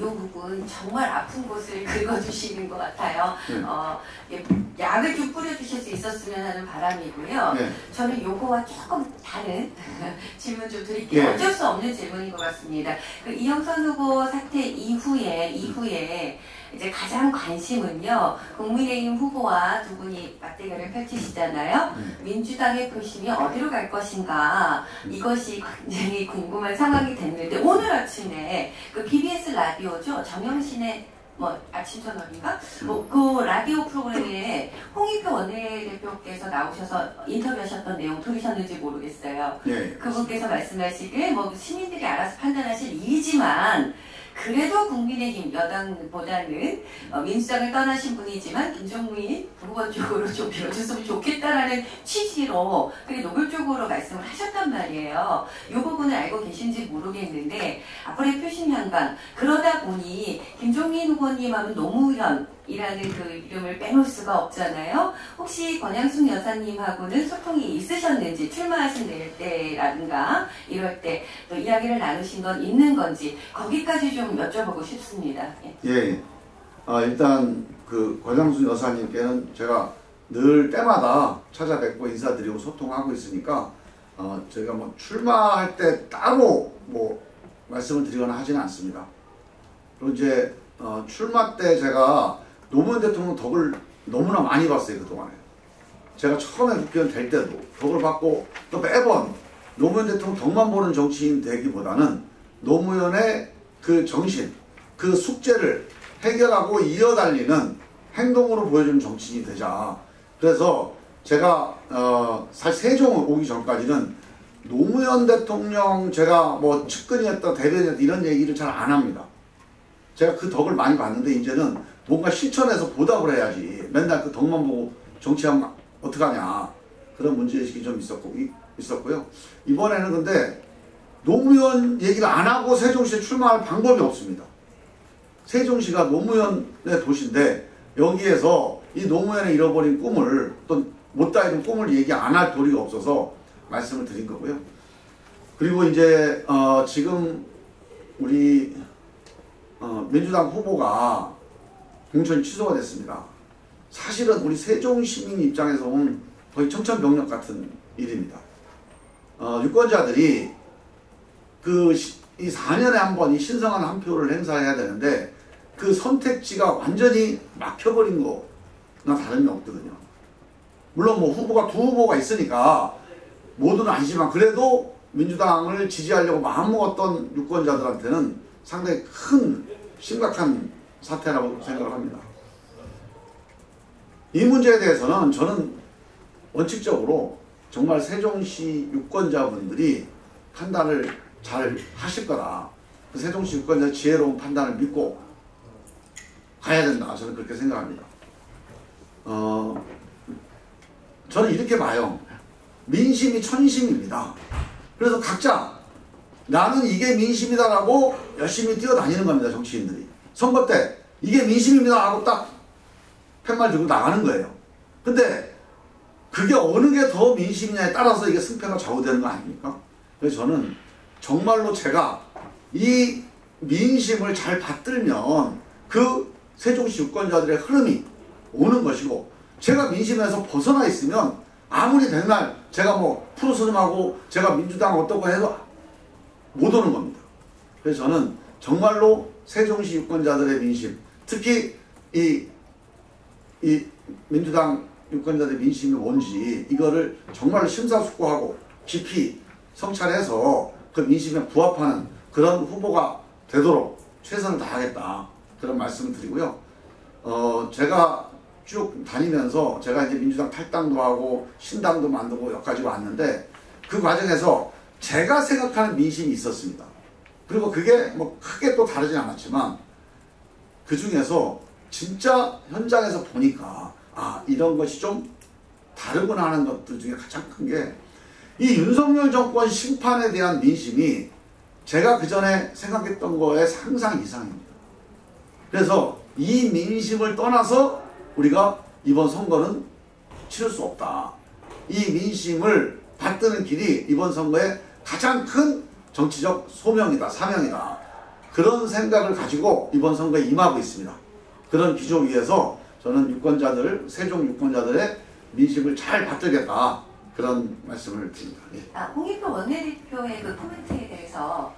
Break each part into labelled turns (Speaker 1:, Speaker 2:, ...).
Speaker 1: 요 부분 정말 아픈 곳을 긁어주시는 것 같아요. 약을 좀 뿌려주실 수 있었으면 하는 바람이고요.
Speaker 2: 네.
Speaker 1: 저는 요거와 조금 다른 질문 좀 드릴게요.
Speaker 2: 네.
Speaker 1: 어쩔 수 없는 질문인 것 같습니다. 그 이영선 후보 사태 이후에 이제 가장 관심은요, 국민의힘 후보와 두 분이 맞대결을 펼치시잖아요. 민주당의 표심이 어디로 갈 것인가, 이것이 굉장히 궁금한 상황이 됐는데, 오늘 아침에 그 BBS 라디오죠, 정영신의 아침 저녁인가? 그 라디오 프로그램에 홍익표 원내대표께서 나오셔서 인터뷰하셨던 내용 들으셨는지 모르겠어요.
Speaker 2: 네.
Speaker 1: 그분께서 말씀하시길 시민들이 알아서 판단하실 일이지만 그래도 국민의힘 여당보다는 민주당을 떠나신 분이지만 김종민 후보 쪽으로 좀 빌어줬으면 좋겠다라는 취지로 그게 노골적으로 말씀을 하셨단 말이에요. 이 부분을 알고 계신지 모르겠는데 앞으로의 표심 향방, 그러다 보니 김종민 후보님 하면 노무현이라는 그 이름을 빼놓을 수가 없잖아요. 혹시 권양숙 여사님하고는 소통이 있으셨는지, 출마하신 때라든가 이럴 때 또 이야기를 나누신 건 있는 건지 거기까지 좀 여쭤보고 싶습니다.
Speaker 2: 예. 일단 그 권양숙 여사님께는 제가 늘 때마다 찾아뵙고 인사드리고 소통하고 있으니까 제가 출마할 때 따로 말씀을 드리거나 하지는 않습니다. 그리고 이제 출마 때 제가 노무현 대통령 덕을 너무나 많이 봤어요. 그동안에 제가 처음에 국회의원 될 때도 덕을 받고, 또 매번 노무현 대통령 덕만 보는 정치인 되기보다는 노무현의 그 정신, 그 숙제를 해결하고 이어달리는 행동으로 보여주는 정치인이 되자. 그래서 제가 사실 세종 오기 전까지는 노무현 대통령 제가 측근이었다 대변이었다 이런 얘기를 잘 안 합니다. 제가 그 덕을 많이 봤는데 이제는 뭔가 실천해서 보답을 해야지, 맨날 그 덕만 보고 정치하면 어떡하냐, 그런 문제의식이 좀 있었고요. 이번에는 근데 노무현 얘기를 안 하고 세종시에 출마할 방법이 없습니다. 세종시가 노무현의 도시인데 여기에서 이 노무현의 잃어버린 꿈을, 또 못다 이룬 꿈을 얘기 안 할 도리가 없어서 말씀을 드린 거고요. 그리고 이제 지금 우리 민주당 후보가 공천이 취소가 됐습니다. 사실은 우리 세종시민 입장에서 보면 거의 청천벽력 같은 일입니다. 유권자들이 이 4년에 한 번 이 신성한 한 표를 행사해야 되는데 그 선택지가 완전히 막혀버린 거나 다름이 없거든요. 물론 후보가 두 후보가 있으니까 모두는 아니지만 그래도 민주당을 지지하려고 마음먹었던 유권자들한테는 상당히 큰 심각한 사태라고 생각을 합니다. 이 문제에 대해서는 저는 원칙적으로 정말 세종시 유권자분들이 판단을 잘 하실 거다. 세종시 유권자의 지혜로운 판단을 믿고 가야 된다. 저는 그렇게 생각합니다. 저는 이렇게 봐요. 민심이 천심입니다. 그래서 각자 나는 이게 민심이다라고 열심히 뛰어다니는 겁니다. 정치인들이. 선거 때 이게 민심입니다 하고 딱 팻말 들고 나가는 거예요. 근데 그게 어느 게 더 민심이냐에 따라서 이게 승패가 좌우되는 거 아닙니까? 그래서 저는 정말로 제가 이 민심을 잘 받들면 그 세종시 유권자들의 흐름이 오는 것이고, 제가 민심에서 벗어나 있으면 아무리 백날 제가 프로선임하고 제가 민주당 어떻고 해도 못 오는 겁니다. 그래서 저는 정말로 세종시 유권자들의 민심, 특히 이 민주당 유권자들의 민심이 뭔지 이거를 정말로 심사숙고하고 깊이 성찰해서 그 민심에 부합하는 그런 후보가 되도록 최선을 다하겠다, 그런 말씀을 드리고요. 제가 쭉 다니면서 제가 이제 민주당 탈당도 하고 신당도 만들고 여기까지 왔는데 그 과정에서 제가 생각하는 민심이 있었습니다. 그리고 그게 크게 또 다르진 않았지만 그 중에서 진짜 현장에서 보니까 이런 것이 좀 다르구나 하는 것들 중에 가장 큰 게 이 윤석열 정권 심판에 대한 민심이 제가 그 전에 생각했던 거의 상상 이상입니다. 그래서 이 민심을 떠나서 우리가 이번 선거는 치를 수 없다. 이 민심을 받드는 길이 이번 선거의 가장 큰 정치적 소명이다, 사명이다. 그런 생각을 가지고 이번 선거에 임하고 있습니다. 그런 기조 위에서 저는 유권자들, 세종 유권자들의 민심을 잘 받들겠다. 그런 말씀을 드립니다. 예.
Speaker 1: 홍익표 원내대표의 그 코멘트에 대해서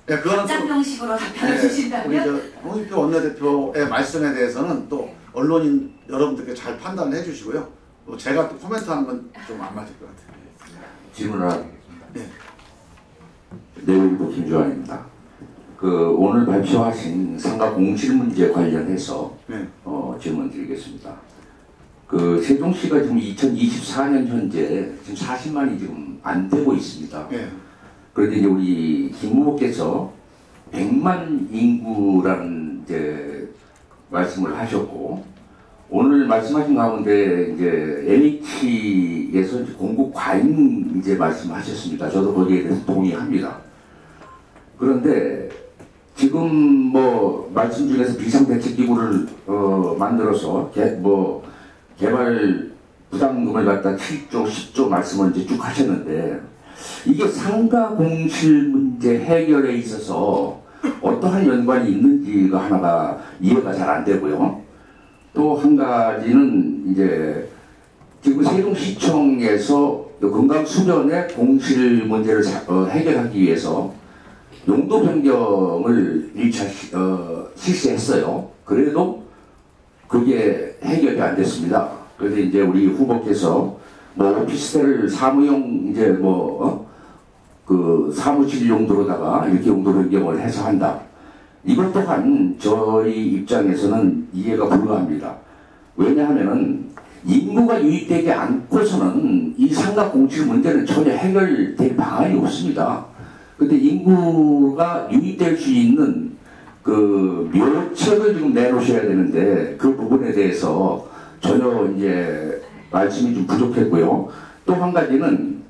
Speaker 2: 예, 그거는
Speaker 1: 답장 형식으로 답변해 주신다면?
Speaker 2: 우리 홍익표 원내대표의 말씀에 대해서는 또 언론인 여러분들께 잘 판단을 해주시고요. 또 제가 또 코멘트하는 건 좀 안 맞을 것 같아요.
Speaker 3: 질문을 하겠습니다.
Speaker 2: 네.
Speaker 3: 내일부 김주환입니다. 오늘 발표하신 상가 공실 문제 관련해서
Speaker 2: 네.
Speaker 3: 질문 드리겠습니다. 세종시가 지금 2024년 현재 지금 40만이 지금 안 되고 있습니다.
Speaker 2: 네.
Speaker 3: 그런데 이제 우리 김 후보께서 100만 인구라는 이제 말씀을 하셨고, 오늘 말씀하신 가운데 이제 NH에서 이제 공급 과잉 이제 말씀하셨습니다. 저도 거기에 대해서 동의합니다. 그런데 지금 뭐 말씀 중에서 비상대책기구를 만들어서 개발 부담금을 갖다 7조, 10조 말씀을 이제 쭉 하셨는데, 이게 상가 공실 문제 해결에 있어서 어떠한 연관이 있는지가 하나가 이해가 잘 안 되고요. 또 한 가지는 이제 지금 세종시청에서 건강 수련의 공실 문제를 해결하기 위해서 용도 변경을 1차 실시했어요. 그래도 그게 해결이 안 됐습니다. 그런데 이제 우리 후보께서 뭐 오피스텔 사무용 이제 사무실 용도로다가 이렇게 용도 변경을 해서 한다. 이것 또한 저희 입장에서는 이해가 불가합니다. 왜냐하면은 인구가 유입되지 않고서는 이 상가 공실 문제는 전혀 해결될 방안이 없습니다. 근데 인구가 유입될 수 있는 그 묘책을 지금 내놓으셔야 되는데 그 부분에 대해서 전혀 이제 말씀이 좀 부족했고요. 또 한 가지는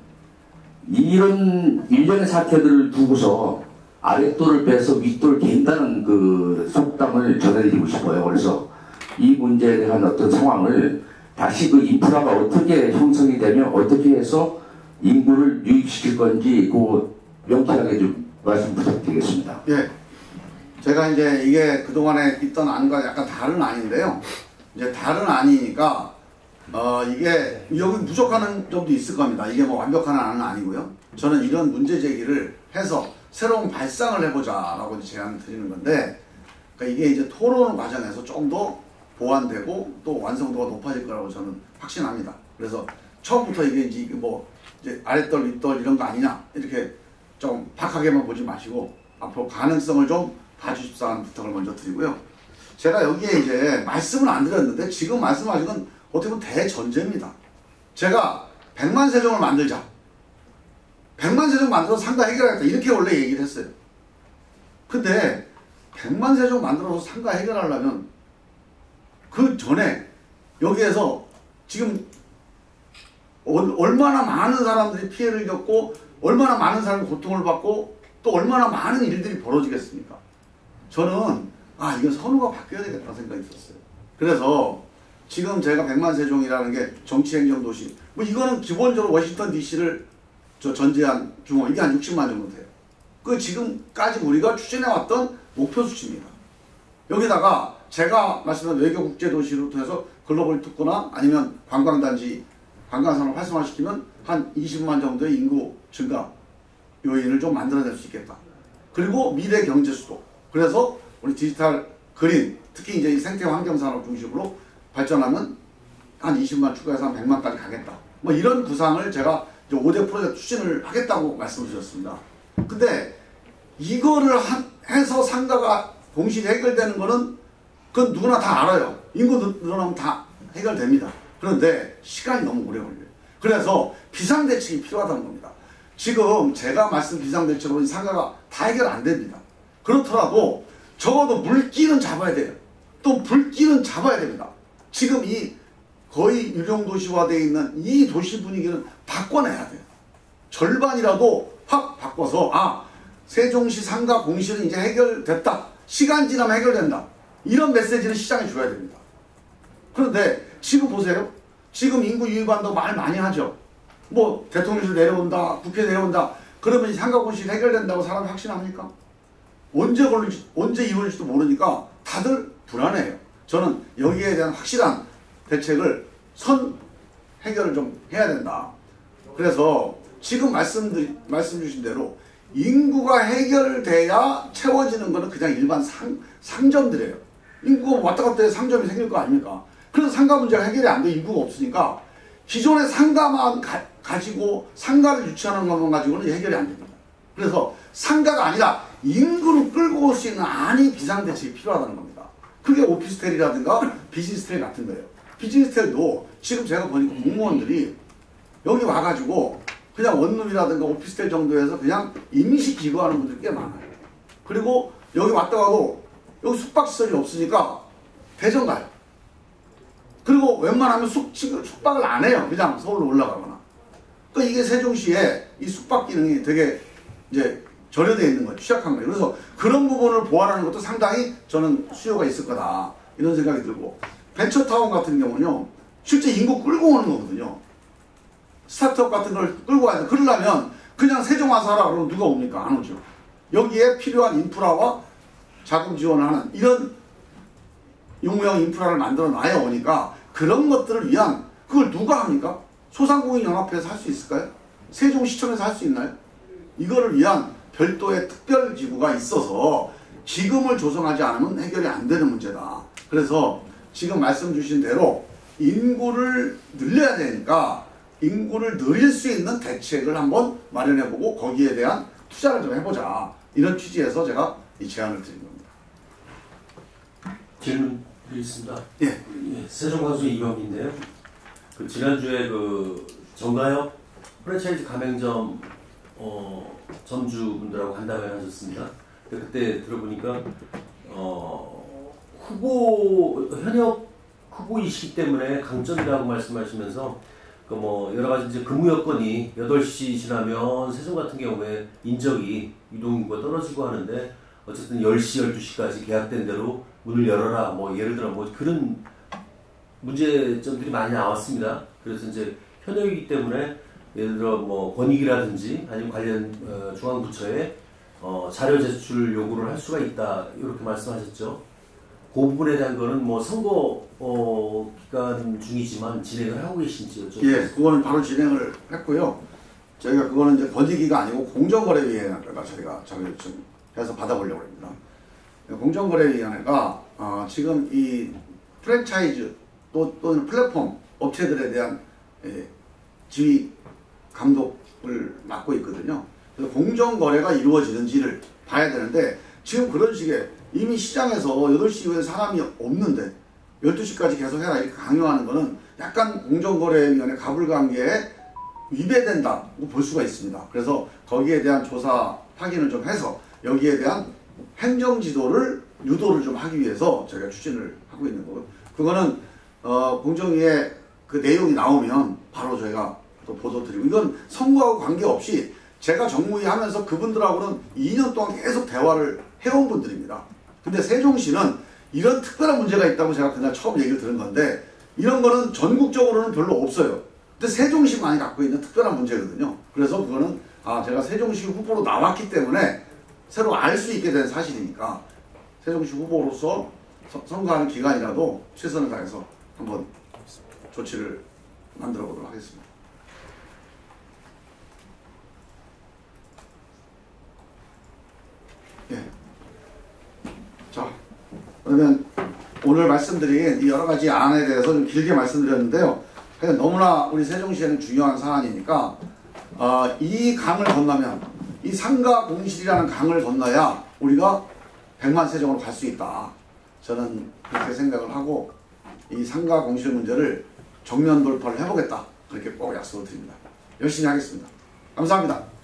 Speaker 3: 이런 일련의 사태들을 두고서 아랫돌을 빼서 윗돌 갠다는 그 속담을 전해드리고 싶어요. 그래서 이 문제에 대한 어떤 상황을 다시 그 인프라가 어떻게 형성이 되면 어떻게 해서 인구를 유입시킬 건지 그 명쾌하게 좀 말씀 부탁드리겠습니다.
Speaker 2: 예. 제가 이제 이게 그동안에 있던 안과 약간 다른 안인데요. 이제 다른 안이니까 이게 여기 부족한 점도 있을 겁니다. 이게 뭐 완벽한 안은 아니고요. 저는 이런 문제 제기를 해서 새로운 발상을 해보자라고 제안을 드리는 건데, 그러니까 이게 이제 토론 과정에서 좀 더 보완되고 또 완성도가 높아질 거라고 저는 확신합니다. 그래서 처음부터 이게 이제 아랫돌 윗돌 이런 거 아니냐 이렇게 좀 박하게만 보지 마시고 앞으로 가능성을 좀 봐주십사는 부탁을 먼저 드리고요. 제가 여기에 이제 말씀은 안 드렸는데 지금 말씀하신 건 어떻게 보면 대전제입니다. 제가 100만 세종을 만들자. 100만 세종 만들어서 상가 해결하겠다. 이렇게 원래 얘기를 했어요. 근데 100만 세종 만들어서 상가 해결하려면 그 전에 여기에서 지금 얼마나 많은 사람들이 피해를 겪고 얼마나 많은 사람이 고통을 받고 또 얼마나 많은 일들이 벌어지겠습니까? 저는 이건 선호가 바뀌어야 되겠다는 생각이 있었어요. 그래서 지금 제가 100만 세종이라는 게 정치행정도시 이거는 기본적으로 워싱턴 DC를 전제한 규모 이게 한 60만 정도 돼요. 그 지금까지 우리가 추진해왔던 목표 수치입니다. 여기다가 제가 말씀드린 외교국제도시로 통해서 글로벌 특구나 아니면 관광단지 관광산업 활성화시키면 한 20만 정도의 인구 증가 요인을 좀 만들어낼 수 있겠다. 그리고 미래 경제 수도. 그래서 우리 디지털 그린 특히 이제 이 생태 환경산업 중심으로 발전하면 한 20만 추가해서 한 100만까지 가겠다. 뭐 이런 구상을 제가 이제 5대 프로젝트 추진을 하겠다고 말씀을 드렸습니다. 근데 이거를 해서 상가가 공실이 해결되는 거는 그건 누구나 다 알아요. 인구 늘어나면 다 해결됩니다. 그런데 시간이 너무 오래 걸려요. 그래서 비상대책이 필요하다는 겁니다. 지금 제가 말씀 비상대책으로 이 상가가 다 해결 안 됩니다. 그렇더라도 적어도 물기는 잡아야 돼요. 또 불길은 잡아야 됩니다. 지금 이 거의 유령도시화되어 있는 이 도시 분위기는 바꿔내야 돼요. 절반이라도 확 바꿔서 세종시 상가 공실은 이제 해결됐다. 시간 지나면 해결된다. 이런 메시지를 시장에 줘야 됩니다. 그런데 지금 보세요. 지금 인구 유입한다고 말 많이 하죠. 뭐 대통령실 내려온다. 국회 내려온다. 그러면 이 상가 공실 해결된다고 사람이 확신합니까? 언제 이루어질지도 모르니까 다들 불안해요. 저는 여기에 대한 확실한 대책을 해결을 좀 해야 된다. 그래서 지금 말씀 주신 대로 인구가 해결돼야 채워지는 거는 그냥 일반 상점들이에요. 인구가 왔다 갔다 해서 상점이 생길 거 아닙니까? 그래서 상가 문제가 해결이 안 돼. 인구가 없으니까 기존의 상가만 가지고 상가를 유치하는 것만 가지고는 해결이 안 됩니다. 그래서 상가가 아니라 인구를 끌고 올 수 있는 안이 비상대책이 필요하다는 겁니다. 그게 오피스텔이라든가 비즈니스텔 같은 거예요. 비즈니스텔도 지금 제가 보니까 공무원들이 여기 와가지고 그냥 원룸이라든가 오피스텔 정도에서 그냥 임시 기거하는 분들이 꽤 많아요. 그리고 여기 왔다 가도 여기 숙박시설이 없으니까 대전 가요. 그리고 웬만하면 숙박을 안 해요. 그냥 서울로 올라가거나. 그러니까 이게 세종시에 이 숙박 기능이 되게 이제 절여되어 있는 거예요. 취약한 거예요. 그래서 그런 부분을 보완하는 것도 상당히 저는 수요가 있을 거다. 이런 생각이 들고. 벤처타운 같은 경우는요. 실제 인구 끌고 오는 거거든요. 스타트업 같은 걸 끌고 와야 돼. 그러려면 그냥 세종 와서 하라 그러면 누가 옵니까? 안 오죠. 여기에 필요한 인프라와 자금 지원하는 이런 용무형 인프라를 만들어 놔야 오니까 그런 것들을 위한 그걸 누가 합니까? 소상공인연합회에서 할 수 있을까요? 세종시청에서 할 수 있나요? 이거를 위한 별도의 특별지구가 있어서 기금을 조성하지 않으면 해결이 안 되는 문제다. 그래서 지금 말씀 주신 대로 인구를 늘려야 되니까 인구를 늘릴 수 있는 대책을 한번 마련해보고 거기에 대한 투자를 좀 해보자. 이런 취지에서 제가 이 제안을 드린 겁니다.
Speaker 4: 질문 드리겠습니다.
Speaker 2: 예.
Speaker 4: 예, 세종광수 이경기인데요. 그 지난주에 그 정가협 프랜차이즈 가맹점 점주분들하고 간담회를 하셨습니다. 그때 들어보니까 현역 후보이시기 때문에 강점이라고 말씀하시면서 그 뭐 여러 가지 이제 근무 여건이 8시 지나면 세종 같은 경우에 인적이 이동인구가 떨어지고 하는데 어쨌든 10시, 12시까지 계약된 대로 문을 열어라. 뭐 예를 들어 뭐 그런 문제점들이 많이 나왔습니다. 그래서 이제 현역이기 때문에 예를 들어 뭐 권익이라든지 아니면 관련 중앙부처에 자료 제출 요구를 할 수가 있다. 이렇게 말씀하셨죠. 그 부분에 대한 거는 뭐 선거 기간 중이지만 진행을 하고 계신지요?
Speaker 2: 예, 그거는 바로 진행을 했고요. 저희가 그거는 이제 권익위가 아니고 공정거래위원회가 저희가 자료를 좀 해서 받아보려고 합니다. 공정거래위원회가 지금 이 프랜차이즈 또는 플랫폼 업체들에 대한 지휘 감독을 맡고 있거든요. 그래서 공정거래가 이루어지는지를 봐야 되는데 지금 그런 식의 이미 시장에서 8시 이후에 사람이 없는데 12시까지 계속 해라 이렇게 강요하는 거는 약간 공정거래위원회 가불관계에 위배된다고 볼 수가 있습니다. 그래서 거기에 대한 조사 확인을 좀 해서 여기에 대한 행정지도를 유도를 좀 하기 위해서 저희가 추진을 하고 있는 거고요. 그거는 공정위에 그 내용이 나오면 바로 저희가 또 보도드리고 이건 선거하고 관계없이 제가 정무위 하면서 그분들하고는 2년 동안 계속 대화를 해온 분들입니다. 근데 세종시는 이런 특별한 문제가 있다고 제가 그날 처음 얘기를 들은 건데 이런 거는 전국적으로는 별로 없어요. 근데 세종시만이 갖고 있는 특별한 문제거든요. 그래서 그거는 제가 세종시 후보로 나왔기 때문에 새로 알 수 있게 된 사실이니까 세종시 후보로서 선거하는 기간이라도 최선을 다해서 한번 조치를 만들어 보도록 하겠습니다. 예. 자, 그러면 오늘 말씀드린 이 여러 가지 안에 대해서 좀 길게 말씀드렸는데요. 너무나 우리 세종시에는 중요한 사안이니까 이 강을 건너면 이 상가 공실이라는 강을 건너야 우리가 100만 세종으로 갈 수 있다. 저는 그렇게 생각을 하고 이 상가 공실 문제를 정면 돌파를 해보겠다. 그렇게 꼭 약속을 드립니다. 열심히 하겠습니다. 감사합니다.